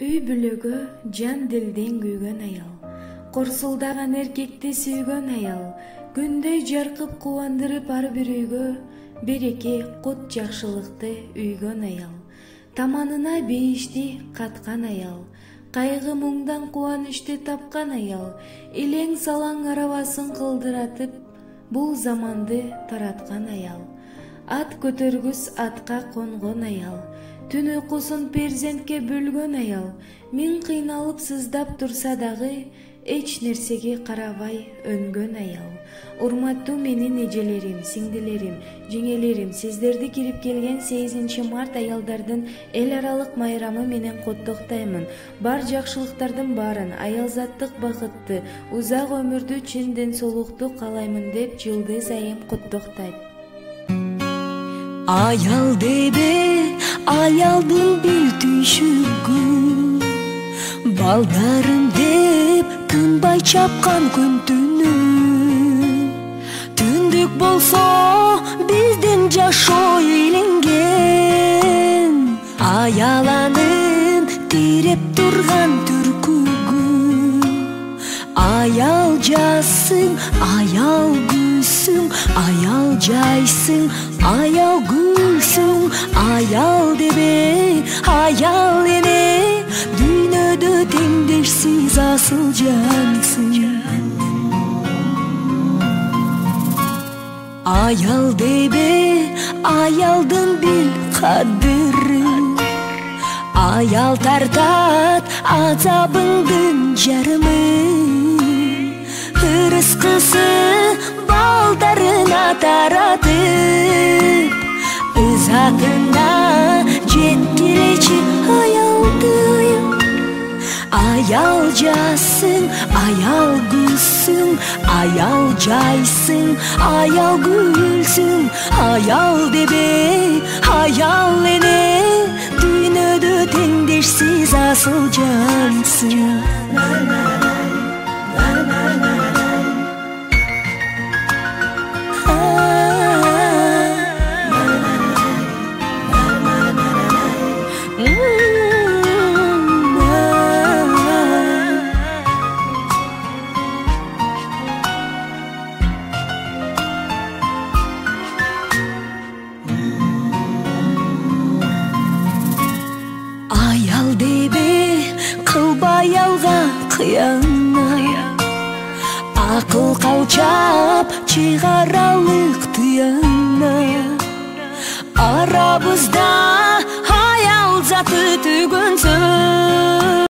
Үй бүлөгө жан дилден күйгөн аял, корсулдаган эркекти сүйгөн аял, күндөй жаркып кубандырып ар бир үйгө береке кут жакшылыкты үйгөн аял, таманына бейишти каткан аял, кайгы муңдан кубанычты тапкан аял, илең салаң арабасын кылдыратып бул заманды тараткан аял, ат көтөргүс атка конгон аял, түн уйкусун перзентке бөлгөн аял, миң кыйналып сыздап турса дагы эч нерсеге карабай өнгөн аял. Урматтуу менин эжелерим, сиңдилерим, жеңелерим, сиздерди кирип келген 8 март аялдардын эл аралык майрамы менен коттоктоймун. Бар жакшылыктардын баарын, аялзаттык бакытты, узак өмүрдү, чын ден соолукту каалаймын деп Жылдыз айым коттоктойт. Ayal debe, ayaldın bir tүйшүгү, baldarım деп тынбай чапкан күн түнү. Түндүк болсо биздин жашоо ийленген, аяланын тиреп турган түркүгү. Ayal жасың, ayal гүлсүң, ayal жайсың, ayal гүлсүң, ayal дебе, ayal эне, дүйнөдө теңдешсиз асыл жансың. Ayal дебе, ayaldын бил кадырын, ayal тартат азабыңдын жарымын. Рызкысы балдарына таратып, ызатына жеткиречи аялдыйым. Ayal жасың, ayal гүлсүң, ayal жайсың, ayal гүлсүң, ayal дебе, ayal эне, дүйнөдө теңдешсиз асыл жансың. Ayal dебе, кылбай алга кыянат, акыл калчап чыгаралык тыянат. Арабызда аял заты түгөн